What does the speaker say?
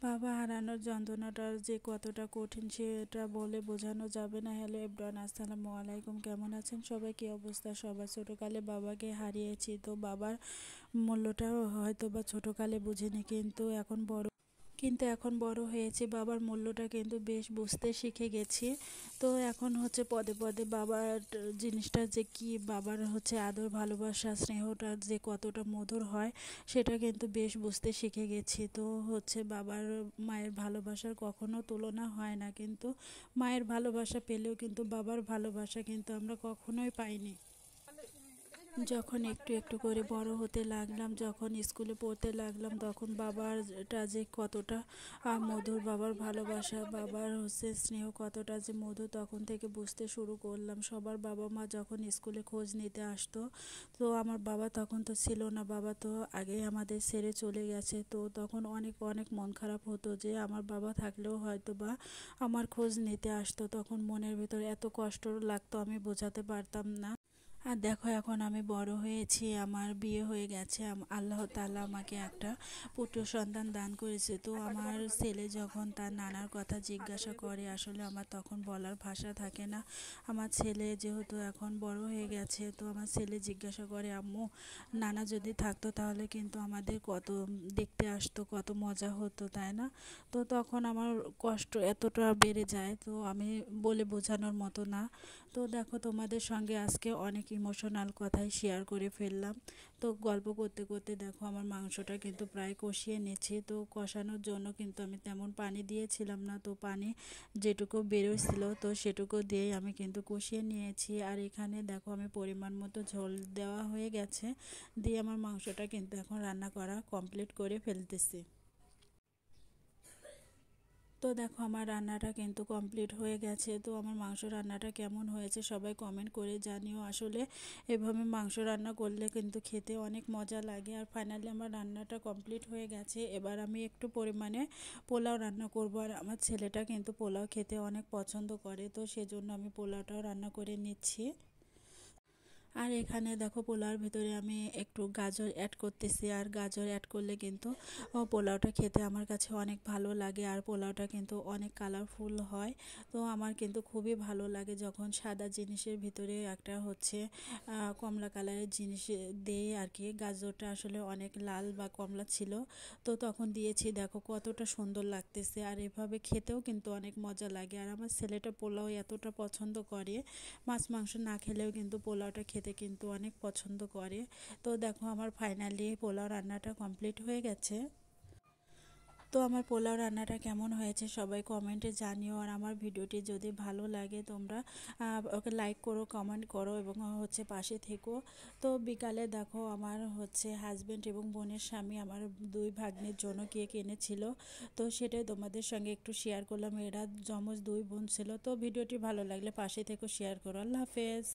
বাবা হারানোর যন্ত্রণাটা যে কতটা কঠিন সেটা বলে বোঝানো যাবে না। হ্যালো এভরিওয়ান, আসসালামু আলাইকুম। কেমন আছেন সবাই? কী অবস্থা সবার? ছোটোকালে বাবাকে হারিয়েছি, তো বাবার মূল্যটা হয়তো বা ছোটোকালে বুঝিনি, কিন্তু এখন বড় হয়েছি, বাবার মূল্যটা কিন্তু বেশ বুঝতে শিখে গেছি। তো এখন হচ্ছে পদে পদে বাবার জিনিসটা যে কি, বাবার হচ্ছে আদর ভালোবাসা স্নেহটা যে কতটা মধুর হয় সেটা কিন্তু বেশ বুঝতে শিখে গেছি। তো হচ্ছে বাবার মায়ের ভালোবাসার কখনো তুলনা হয় না, কিন্তু মায়ের ভালোবাসা পেলেও কিন্তু বাবার ভালোবাসা কিন্তু আমরা কখনোই পাইনি। যখন একটু একটু করে বড় হতে লাগলাম, যখন স্কুলে পড়তে লাগলাম, তখন বাবারটা যে কতটা মধুর, বাবার ভালোবাসা, বাবার হচ্ছে স্নেহ কতটা যে মধুর, তখন থেকে বুঝতে শুরু করলাম। সবার বাবা মা যখন স্কুলে খোঁজ নিতে আসতো, তো আমার বাবা তখন তো ছিল না, বাবা তো আগেই আমাদের ছেড়ে চলে গেছে। তো তখন অনেক অনেক মন খারাপ হতো যে আমার বাবা থাকলেও হয়তো বা আমার খোঁজ নিতে আসতো। তখন মনের ভিতরে এত কষ্ট লাগতো, আমি বোঝাতে পারতাম না। আর দেখো এখন আমি বড় হয়েছি, আমার বিয়ে হয়ে গেছে, আল্লাহ তাআলা আমাকে একটা পুত্র সন্তান দান করেছে। তো আমার ছেলে যখন তার নানার কথা জিজ্ঞাসা করে, আসলে আমার তখন বলার ভাষা থাকে না। আমার ছেলে যেহেতু এখন বড় হয়ে গেছে, তো আমার ছেলে জিজ্ঞাসা করে, আম্মু নানা যদি থাকতো তাহলে কিন্তু আমাদের কত দেখতে আসতো, কত মজা হতো, তাই না? তো তখন আমার কষ্ট এতটা বেড়ে যায়, তো আমি বলে বোঝানোর মতো না। তো দেখো তোমাদের সঙ্গে আজকে অনেক ইমোশনাল কথাই শেয়ার করে ফেললাম। তো গল্প করতে করতে দেখো আমার মাংসটা কিন্তু প্রায় কষিয়ে নিচ্ছি। তো কষানোর জন্য কিন্তু আমি তেমন পানি দিয়েছিলাম না, তো পানি যেটুকু বেরোচ্ছিল তো সেটুকু দিয়েই আমি কিন্তু কষিয়ে নিয়েছি। আর এখানে দেখো আমি পরিমাণ মতো ঝোল দেওয়া হয়ে গেছে, দিয়ে আমার মাংসটা কিন্তু এখন রান্না করা কমপ্লিট করে ফেলতেছি। তো দেখো আমার রান্নাটা কিন্তু কমপ্লিট হয়ে গেছে। তো আমার মাংস রান্নাটা কেমন হয়েছে সবাই কমেন্ট করে জানিও। আসলে এভাবে মাংস রান্না করলে কিন্তু খেতে অনেক মজা লাগে। আর ফাইনালি আমার রান্নাটা কমপ্লিট হয়ে গেছে। এবার আমি একটু পরিমাণে পোলাও রান্না করব, আর আমার ছেলেটা কিন্তু পোলাও খেতে অনেক পছন্দ করে, তো সেজন্য আমি পোলাওটাও রান্না করে নিচ্ছি। আর এখানে দেখো পোলাওর ভিতরে আমি একটু গাজর অ্যাড করতেছি, আর গাজর অ্যাড করলে কিন্তু পোলাওটা খেতে আমার কাছে অনেক ভালো লাগে, আর পোলাওটা কিন্তু অনেক কালারফুল হয়। তো আমার কিন্তু খুবই ভালো লাগে যখন সাদা জিনিসের ভিতরে একটা হচ্ছে কমলা কালারের জিনিস দেই আর কি। গাজরটা আসলে অনেক লাল বা কমলা ছিল, তো তখন দিয়েছি, দেখো কতটা সুন্দর লাগতেছে। আর এভাবে খেতেও কিন্তু অনেক মজা লাগে। আর আমার ছেলেটা পোলাও এতটা পছন্দ করে, মাছ মাংস না খেলেও কিন্তু পোলাওটা খেতে কিন্তু অনেক পছন্দ করে। তো দেখো আমার ফাইনালি পোলাও রান্নাটা কমপ্লিট হয়ে গেছে। তো আমার পোলাও রান্নাটা কেমন হয়েছে সবাই কমেন্টে জানিও। আর আমার ভিডিওটি যদি ভালো লাগে তোমরা ওকে লাইক করো, কমেন্ট করো এবং হচ্ছে পাশে থেকো। তো বিকালে দেখো আমার হচ্ছে হাজব্যান্ড এবং বোনের স্বামী আমার দুই ভাগ্নের জন্য কেক এনেছিল, তো সেটাই তোমাদের সঙ্গে একটু শেয়ার করলাম। এরা যমজ দুই বোন ছিল। তো ভিডিওটি ভালো লাগলে পাশে থেকো, শেয়ার করো। আল্লাহ হাফেজ।